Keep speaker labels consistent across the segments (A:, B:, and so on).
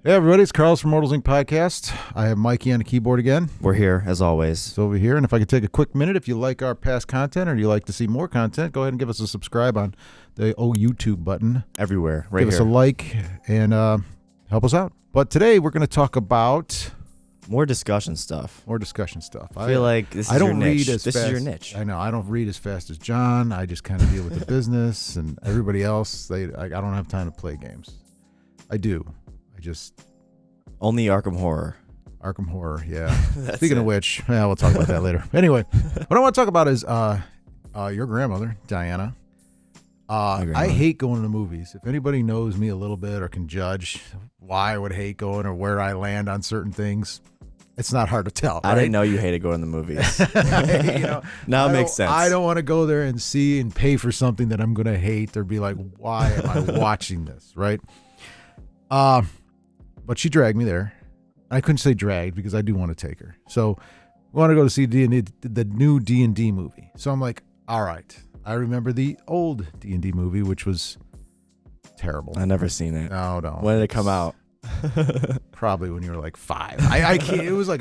A: Hey everybody, it's Carl's from Immortals Inc. podcast. I have Mikey on the keyboard again.
B: We're here as always.
A: It's over here, and if I could take a quick minute, if you like our past content or you like to see more content, go ahead and give us a subscribe on the YouTube button.
B: Everywhere, right
A: give
B: here.
A: Give us a like and help us out. But today we're going to talk about
B: more discussion stuff.
A: I
B: feel like this is your niche. This is your niche.
A: I know. I don't read as fast as John. I just kind of deal with the business, and everybody else, I don't have time to play games. I do.
B: Only Arkham Horror,
A: yeah. Speaking of which, we'll talk about that later. Anyway, what I want to talk about is your grandmother, Diana. I hate going to the movies. If anybody knows me a little bit or can judge why I would hate going or where I land on certain things, it's not hard to tell.
B: I didn't know you hated going to the movies. Now it makes sense.
A: I don't want to go there and see and pay for something that I'm going to hate or be like, why am I watching this, right? But she dragged me there. I couldn't say dragged because I do want to take her. So we want to go to see the new D&D movie. So I'm like, all right. I remember the old D&D movie, which was terrible.
B: I've never seen it.
A: No.
B: When did it come out?
A: Probably when you were like 5. I can't. It was a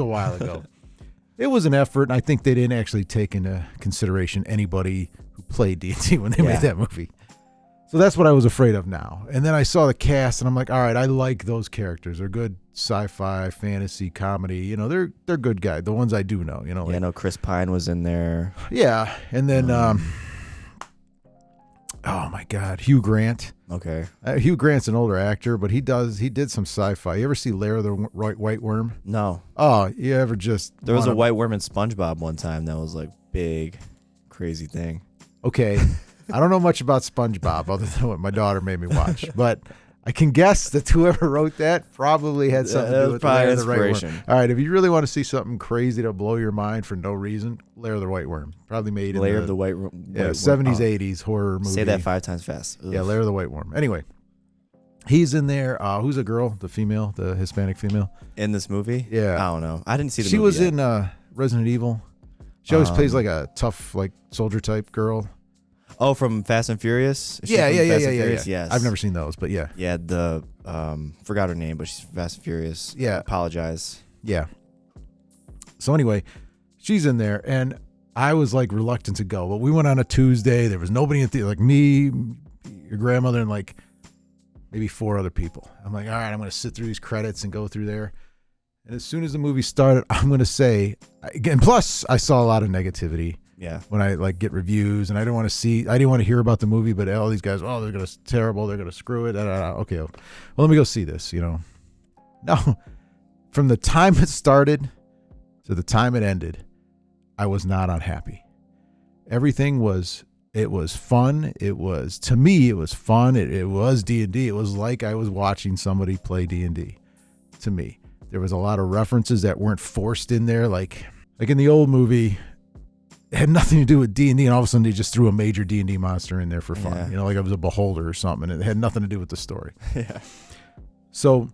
A: while ago. It was an effort, and I think they didn't actually take into consideration anybody who played D&D when they made that movie. So that's what I was afraid of now. And then I saw the cast, and I'm like, all right, I like those characters. They're good sci-fi, fantasy, comedy. You know, they're good guys. The ones I do know. You know,
B: I know Chris Pine was in there.
A: Yeah, and then oh my God, Hugh Grant.
B: Okay.
A: Hugh Grant's an older actor, but he did some sci-fi. You ever see Lair of the White Worm?
B: No.
A: Oh, you ever just?
B: There was a white worm in SpongeBob one time that was like big, crazy thing.
A: Okay. I don't know much about SpongeBob other than what my daughter made me watch, but I can guess that whoever wrote that probably had something to do with Lair of the White Worm. All right, if you really want to see something crazy to blow your mind for no reason, Lair of the White Worm. Probably made in
B: Lair of the White Worm.
A: Yeah, 70s, 80s horror movie.
B: Say that 5 times fast.
A: Ugh. Yeah, Lair of the White Worm. Anyway, he's in there. Who's a girl? The Hispanic female?
B: In this movie?
A: Yeah.
B: I don't know. I didn't see the movie
A: She was
B: yet.
A: in Resident Evil. She always plays like a tough, like soldier type girl.
B: Oh, from Fast and Furious?
A: Yeah.
B: Yes.
A: I've never seen those, but yeah.
B: Yeah, forgot her name, but she's Fast and Furious.
A: Yeah.
B: Apologize.
A: Yeah. So anyway, she's in there, and I was like reluctant to go. But we went on a Tuesday. There was nobody in the theater, like me, your grandmother, and like maybe 4 other people. I'm like, all right, I'm going to sit through these credits and go through there. And as soon as the movie started, I'm going to say, again, plus I saw a lot of negativity.
B: Yeah.
A: When I like get reviews, and I didn't want to hear about the movie, but all these guys, they're going to terrible, they're going to screw it. Okay, well, let me go see this, you know. No, from the time it started to the time it ended, I was not unhappy. Everything was fun. To me, it was fun. It was D&D. It was like I was watching somebody play D&D to me. There was a lot of references that weren't forced in there. Like in the old movie, it had nothing to do with D&D, and all of a sudden they just threw a major D&D monster in there for fun.
B: Yeah.
A: You know, like it was a beholder or something, and it had nothing to do with the story.
B: Yeah.
A: So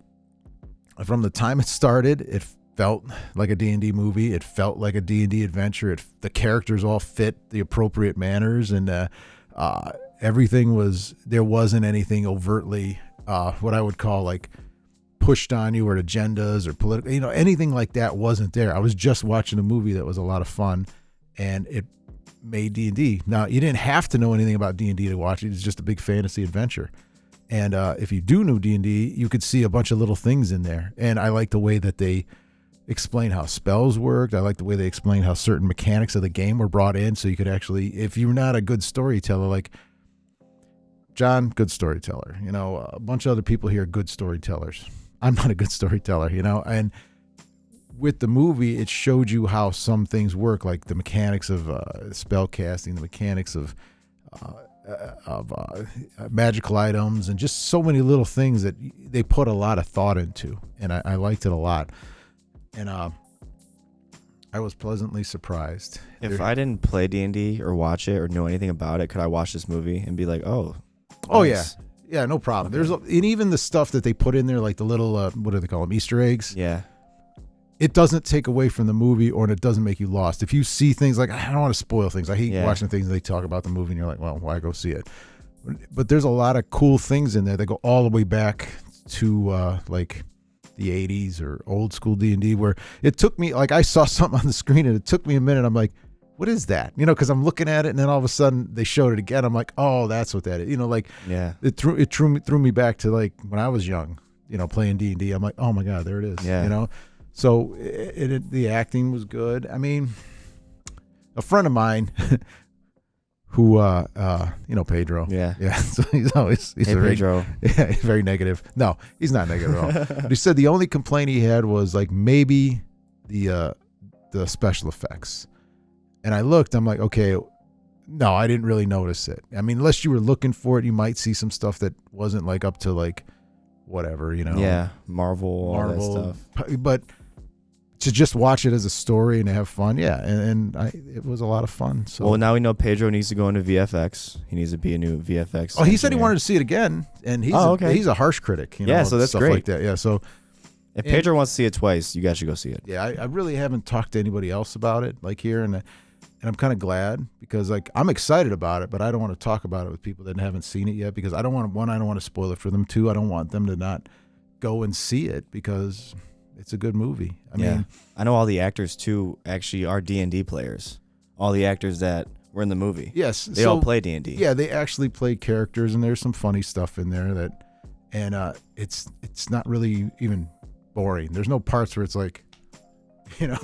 A: from the time it started, it felt like a D&D movie. It felt like a D&D adventure. The characters all fit the appropriate manners, and everything there wasn't anything overtly what I would call like pushed on you or agendas or political, you know, anything like that wasn't there. I was just watching a movie that was a lot of fun, and it made D&D. Now, you didn't have to know anything about D&D to watch it. It's just a big fantasy adventure. And if you do know D&D, you could see a bunch of little things in there. And I like the way that they explain how spells worked. I like the way they explain how certain mechanics of the game were brought in, so you could actually, if you're not a good storyteller, like John, good storyteller. You know, a bunch of other people here are good storytellers. I'm not a good storyteller, you know, and with the movie, it showed you how some things work, like the mechanics of spell casting, the mechanics of magical items, and just so many little things that they put a lot of thought into, and I liked it a lot. And I was pleasantly surprised.
B: If I didn't play D&D or watch it or know anything about it, could I watch this movie and be like, oh, nice.
A: Yeah, no problem.
B: Okay.
A: And even the stuff that they put in there, like the little, what do they call them, Easter eggs?
B: Yeah.
A: It doesn't take away from the movie, or it doesn't make you lost. If you see things like, I don't want to spoil things. I hate watching things they talk about the movie and you're like, well, why go see it? But there's a lot of cool things in there that go all the way back to like the 80s or old school D&D, where it took me, like, I saw something on the screen and it took me a minute. I'm like, what is that? Because I'm looking at it, and then all of a sudden they showed it again. I'm like, oh, that's what that is. Like,
B: Yeah.
A: it threw me back to like when I was young, playing D&D. I'm like, oh my God, there it is.
B: Yeah.
A: So the acting was good. I mean, a friend of mine who Pedro.
B: Yeah.
A: So he's
B: Hey, Pedro.
A: he's very negative. No, he's not negative at all. But he said the only complaint he had was like maybe the special effects. And I looked, I'm like, okay, no, I didn't really notice it. I mean, unless you were looking for it, you might see some stuff that wasn't like up to like whatever,
B: Yeah, Marvel, all that stuff.
A: But to just watch it as a story and have fun, yeah, and it was a lot of fun. So
B: Well, now we know Pedro needs to go into VFX. He needs to be a new VFX.
A: Oh, he said he wanted to see it again, and he's he's a harsh critic.
B: Yeah, so that's
A: stuff
B: great.
A: Like that. Yeah, so
B: if Pedro wants to see it twice, you guys should go see it.
A: Yeah, I really haven't talked to anybody else about it, like here, and I'm kind of glad, because like I'm excited about it, but I don't want to talk about it with people that haven't seen it yet, because I don't want to spoil it for them. Two, I don't want them to not go and see it, because it's a good movie. I mean,
B: I know all the actors too actually are D&D players. All the actors that were in the movie.
A: Yes,
B: they all play D&D.
A: Yeah, they actually play characters, and there's some funny stuff in there and it's not really even boring. There's no parts where it's like, you're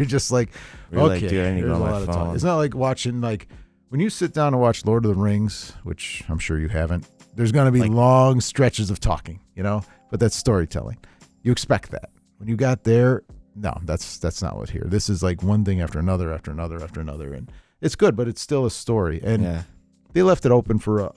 A: just like,
B: You're
A: okay,
B: like, dude, I need to
A: there's
B: go
A: a
B: on
A: lot
B: my
A: of time.
B: phone.
A: It's not like watching, like when you sit down and watch Lord of the Rings, which I'm sure you haven't. There's going to be long stretches of talking, but that's storytelling. You expect that. When you got there, no, that's not what here. This is like one thing after another, after another, after another, and it's good, but it's still a story. And they left it open for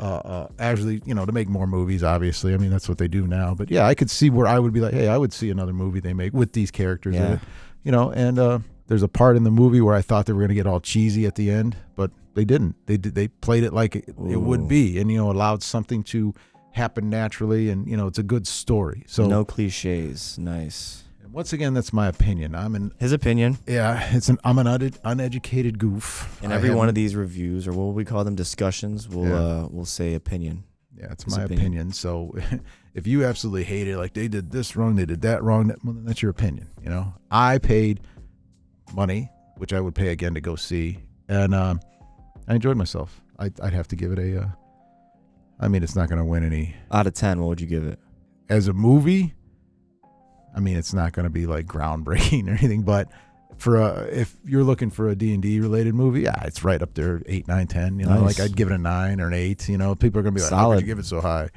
A: actually, to make more movies. Obviously, I mean that's what they do now. But yeah, I could see where I would be like, hey, I would see another movie they make with these characters in it, And there's a part in the movie where I thought they were going to get all cheesy at the end, but they didn't. They played it like it would be, and allowed something to happen naturally, and it's a good story. So
B: no cliches. Nice.
A: Once again, that's my opinion.
B: His opinion.
A: Yeah, I'm an uneducated goof.
B: And every one of these reviews, or what we call them, discussions, we'll say opinion.
A: Yeah, it's my opinion. So if you absolutely hate it, like they did this wrong, they did that wrong, well, then that's your opinion. I paid money, which I would pay again to go see, and I enjoyed myself. I'd have to give it a. I mean, it's not going to win any.
B: Out of 10, what would you give it?
A: As a movie, I mean, it's not going to be like groundbreaking or anything, but if you're looking for a D&D related movie, yeah, it's right up there, 8, 9, 10. Nice. Like I'd give it a 9 or an 8. People are going to be like, how could you give it so high?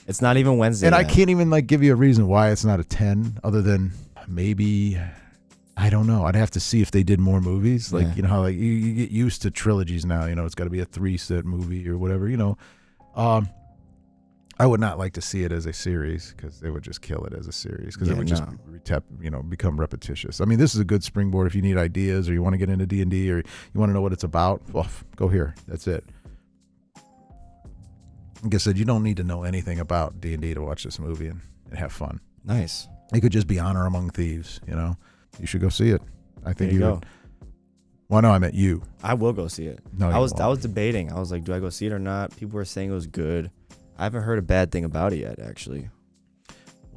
B: It's not even Wednesday.
A: And yet. I can't even like give you a reason why it's not a 10, other than maybe, I don't know. I'd have to see if they did more movies. Like, how like you get used to trilogies now, it's got to be a 3-set movie or whatever, I would not like to see it as a series, because they would just kill it as a series, because it would just become repetitious. I mean, this is a good springboard if you need ideas, or you want to get into D&D, or you want to know what it's about. Well, go here. That's it. Like I said, you don't need to know anything about D&D to watch this movie and have fun.
B: Nice.
A: It could just be Honor Among Thieves. You should go see it. I think
B: you
A: would. Well, no, I meant you.
B: I will go see it.
A: No,
B: I was debating. I was like, do I go see it or not? People were saying it was good. I haven't heard a bad thing about it yet, actually.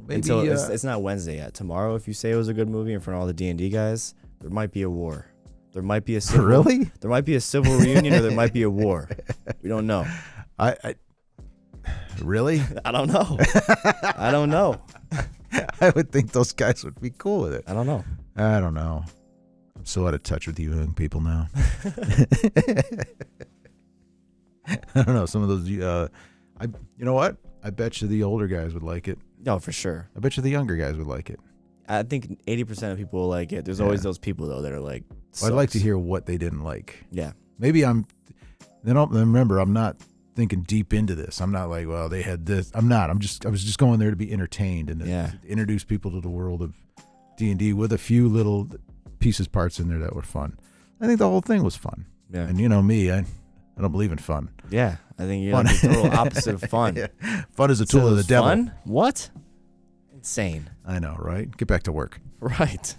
A: Maybe,
B: Until it's not Wednesday yet. Tomorrow, if you say it was a good movie in front of all the D&D guys, there might be a war. There might be a civil.
A: Really?
B: There might be a civil reunion, or there might be a war. We don't know.
A: Really?
B: I don't know. I don't know.
A: I would think those guys would be cool with it.
B: I don't know.
A: I'm so out of touch with you young people now. I don't know. Some of those, you know what? I bet you the older guys would like it.
B: No, for sure.
A: I bet you the younger guys would like it.
B: I think 80% of people will like it. There's always those people, though, that are like,
A: well, I'd like to hear what they didn't like.
B: Yeah.
A: Maybe remember, I'm not thinking deep into this. I'm not like, well, they had this. I was just going there to be entertained and to introduce people to the world of D&D with a few little parts in there that were fun. I think the whole thing was fun.
B: Yeah.
A: And me, I don't believe in fun.
B: Yeah. I think you're like the total opposite of fun.
A: Yeah. Fun is a tool of the devil.
B: Fun? What? Insane.
A: I know, right? Get back to work.
B: Right.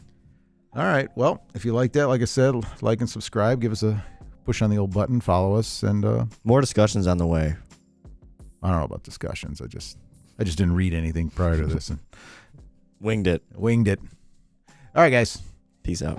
A: All right. Well, if you like that, like I said, like and subscribe. Give us a push on the old button. Follow us. And
B: more discussions on the way.
A: I don't know about discussions. I just didn't read anything prior to this and
B: Winged it.
A: winged it. All right, guys.
B: Peace out.